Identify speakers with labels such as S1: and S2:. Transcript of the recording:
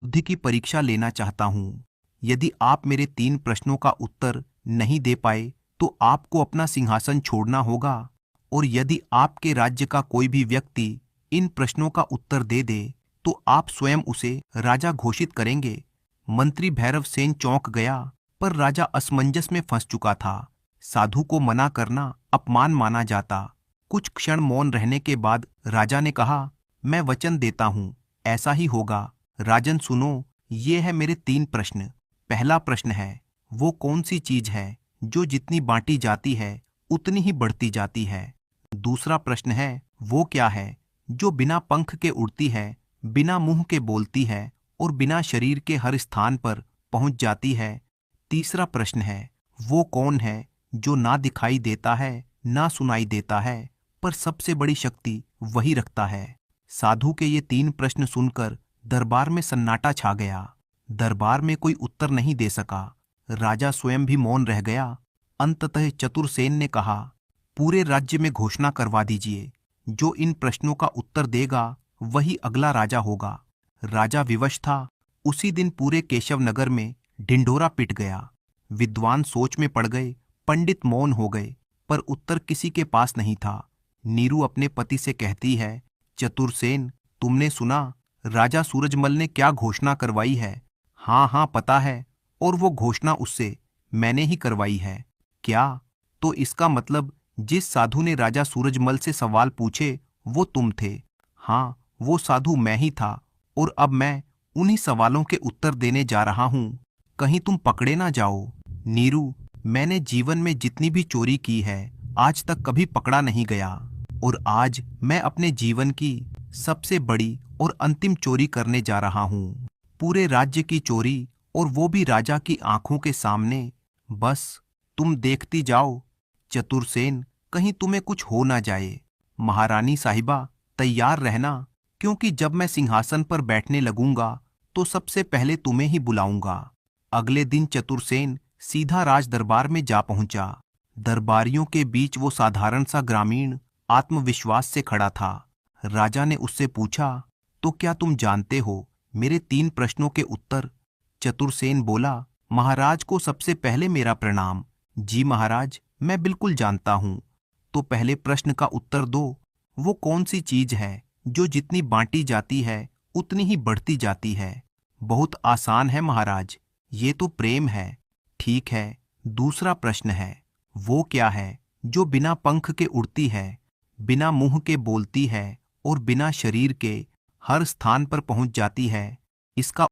S1: बुद्धि की परीक्षा लेना चाहता हूँ। यदि आप मेरे 3 प्रश्नों का उत्तर नहीं दे पाए, तो आपको अपना सिंहासन छोड़ना होगा, और यदि आपके राज्य का कोई भी व्यक्ति इन प्रश्नों का उत्तर दे दे, तो आप स्वयं उसे राजा घोषित करेंगे। मंत्री भैरव सेन चौंक गया, पर राजा असमंजस में फंस चुका था। साधु को मना करना अपमान माना जाता। कुछ क्षण मौन रहने के बाद राजा ने कहा, मैं वचन देता हूँ, ऐसा ही होगा। राजन सुनो, ये है मेरे 3 प्रश्न। पहला प्रश्न है, वो कौन सी चीज है जो जितनी बांटी जाती है उतनी ही बढ़ती जाती है। दूसरा प्रश्न है, वो क्या है जो बिना पंख के उड़ती है, बिना मुंह के बोलती है और बिना शरीर के हर स्थान पर पहुंच जाती है। तीसरा प्रश्न है, वो कौन है जो ना दिखाई देता है ना सुनाई देता है, पर सबसे बड़ी शक्ति वही रखता है। साधु के ये 3 प्रश्न सुनकर दरबार में सन्नाटा छा गया। दरबार में कोई उत्तर नहीं दे सका। राजा स्वयं भी मौन रह गया। अंततः चतुरसेन ने कहा, पूरे राज्य में घोषणा करवा दीजिए, जो इन प्रश्नों का उत्तर देगा वही अगला राजा होगा। राजा विवश था। उसी दिन पूरे केशव नगर में ढिंढोरा पिट गया। विद्वान सोच में पड़ गए, पंडित मौन हो गए, पर उत्तर किसी के पास नहीं था। नीरू अपने पति से कहती है, चतुरसेन, तुमने सुना राजा सूरजमल ने क्या घोषणा करवाई है? हाँ हाँ, पता है, और वो घोषणा उससे मैंने ही करवाई है। क्या? तो इसका मतलब जिस साधु ने राजा सूरजमल से सवाल पूछे वो तुम थे? हाँ, वो साधु मैं ही था, और अब मैं उन्हीं सवालों के उत्तर देने जा रहा हूँ। कहीं तुम पकड़े ना जाओ। नीरू, मैंने जीवन में जितनी भी चोरी की है आज तक कभी पकड़ा नहीं गया, और आज मैं अपने जीवन की सबसे बड़ी और अंतिम चोरी करने जा रहा हूँ। पूरे राज्य की चोरी, और वो भी राजा की आंखों के सामने। बस तुम देखती जाओ चतुरसेन, कहीं तुम्हें कुछ हो ना जाए। महारानी साहिबा, तैयार रहना, क्योंकि जब मैं सिंहासन पर बैठने लगूंगा तो सबसे पहले तुम्हें ही बुलाऊंगा। अगले दिन चतुरसेन सीधा राज दरबार में जा पहुंचा। दरबारियों के बीच वो साधारण सा ग्रामीण आत्मविश्वास से खड़ा था। राजा ने उससे पूछा, तो क्या तुम जानते हो मेरे 3 प्रश्नों के उत्तर? चतुरसेन बोला, महाराज को सबसे पहले मेरा प्रणाम। जी महाराज, मैं बिल्कुल जानता हूँ। तो पहले प्रश्न का उत्तर दो, वो कौन सी चीज है जो जितनी बांटी जाती है उतनी ही बढ़ती जाती है? बहुत आसान है महाराज, ये तो प्रेम है। ठीक है। दूसरा प्रश्न है, वो क्या है जो बिना पंख के उड़ती है, बिना मुंह के बोलती है और बिना शरीर के हर स्थान पर पहुंच जाती है? इसका